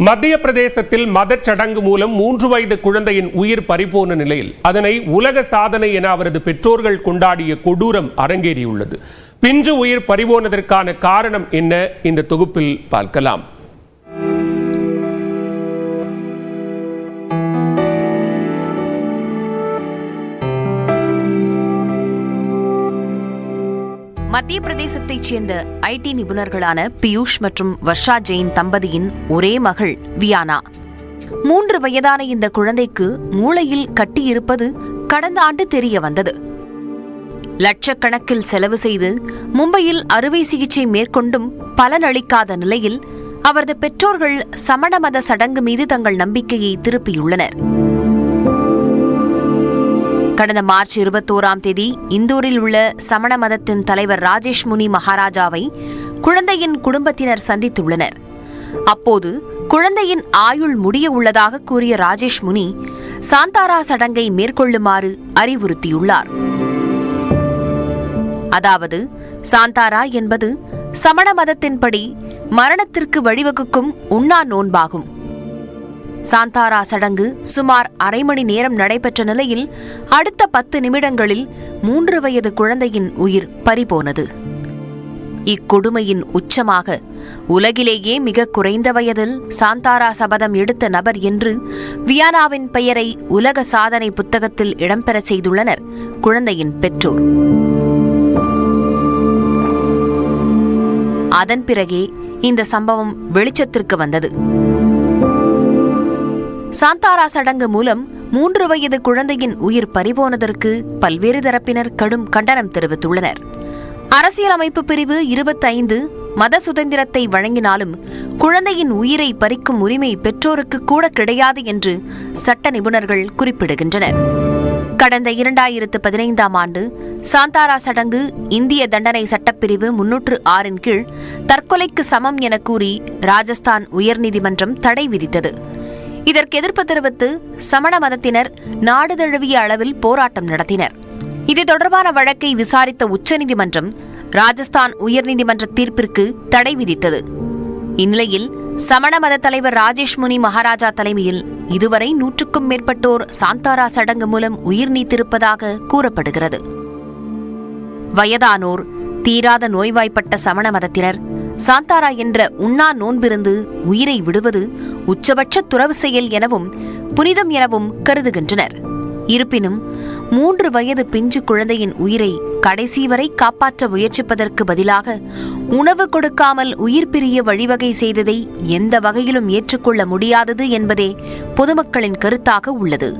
மத்திய பிரதேசத்தில் மதச்சடங்கு மூலம் 3 வயது குழந்தையின் உயிர் பறிபோன நிலையில் அதனை உலக சாதனை என அவரது பெற்றோர்கள் கொண்டாடிய கொடூரம் அரங்கேறியுள்ளது. பிஞ்சு உயிர் பறிபோனதற்கான காரணம் என்ன? இந்த தொகுப்பில் பார்க்கலாம். மத்திய பிரதேசத்தைச் சேர்ந்த ஐடி நிபுணர்களான பியூஷ் மற்றும் வர்ஷா ஜெயின் தம்பதியின் ஒரே மகள் வியானா. 3 வயதான இந்த குழந்தைக்கு மூளையில் கட்டியிருப்பது கடந்த ஆண்டு தெரிய வந்தது. லட்சக்கணக்கில் செலவு செய்து மும்பையில் அறுவை சிகிச்சை மேற்கொண்டும் பலனளிக்காத நிலையில் அவரது பெற்றோர்கள் சமண மத சடங்கு மீது தங்கள் நம்பிக்கையை திருப்பியுள்ளனர். கடந்த மார்ச் 21ஆம் தேதி இந்தூரில் உள்ள சமண மதத்தின் தலைவர் ராஜேஷ் முனி மகாராஜாவை குழந்தையின் குடும்பத்தினர் சந்தித்துள்ளனர். அப்போது குழந்தையின் ஆயுள் முடிய உள்ளதாக கூறிய ராஜேஷ் முனி சாந்தாரா சடங்கை மேற்கொள்ளுமாறு அறிவுறுத்தியுள்ளார். அதாவது சாந்தாரா என்பது சமண மதத்தின்படி மரணத்திற்கு வழிவகுக்கும் உண்ணா நோன்பாகும். சாந்தாரா சடங்கு சுமார் அரை மணி நேரம் நடைபெற்ற நிலையில் அடுத்த 10 நிமிடங்களில் 3 வயது குழந்தையின் உயிர் பறிபோனது. இக்கொடுமையின் உச்சமாக உலகிலேயே மிக குறைந்த வயதில் சாந்தாரா சபதம் எடுத்த நபர் என்று வியானாவின் பெயரை உலக சாதனை புத்தகத்தில் இடம்பெறச் செய்துள்ளனர் குழந்தையின் பெற்றோர். அதன் பிறகே இந்த சம்பவம் வெளிச்சத்திற்கு வந்தது. சாந்தாரா சடங்கு மூலம் 3 வயது குழந்தையின் உயிர் பறிபோனதற்கு பல்வேறு தரப்பினர் கடும் கண்டனம் தெரிவித்துள்ளனர். அரசியலமைப்பு பிரிவு 25 மத சுதந்திரத்தை வழங்கினாலும் குழந்தையின் உயிரை பறிக்கும் உரிமை பெற்றோருக்கு கூட கிடையாது என்று சட்ட நிபுணர்கள் குறிப்பிடுகின்றனர். கடந்த 2015ஆம் ஆண்டு சாந்தாரா சடங்கு இந்திய தண்டனை சட்டப்பிரிவு 306 கீழ் தற்கொலைக்கு சமம் என கூறி ராஜஸ்தான் உயர்நீதிமன்றம் தடை விதித்தது. இதற்கு எதிர்ப்பு தெரிவித்து சமண மதத்தினர் நாடு தழுவிய அளவில் போராட்டம் நடத்தினர். இது தொடர்பான வழக்கை விசாரித்த உச்சநீதிமன்றம் ராஜஸ்தான் உயர்நீதிமன்ற தீர்ப்பிற்கு தடை விதித்தது. இந்நிலையில் சமண மத தலைவர் ராஜேஷ் முனி மகாராஜா தலைமையில் இதுவரை 100க்கும் மேற்பட்டோர் சாந்தாரா சடங்கு மூலம் உயிர் நீத்திருப்பதாக கூறப்படுகிறது. வயதானோர், தீராத நோய்வாய்ப்பட்ட சமண மதத்தினர் சாந்தாரா என்ற உண்ணா நோன்பிருந்து உயிரை விடுவது உச்சபட்ச துறவு செயல் எனவும் புனிதம் எனவும் கருதுகின்றனர். இருப்பினும் 3 வயது பிஞ்சு குழந்தையின் உயிரை கடைசி வரை காப்பாற்ற முயற்சிப்பதற்கு பதிலாக உணவு கொடுக்காமல் உயிர் பிரிய வழிவகை செய்ததை எந்த வகையிலும் ஏற்றுக்கொள்ள முடியாதது என்பதே பொதுமக்களின் கருத்தாக உள்ளது.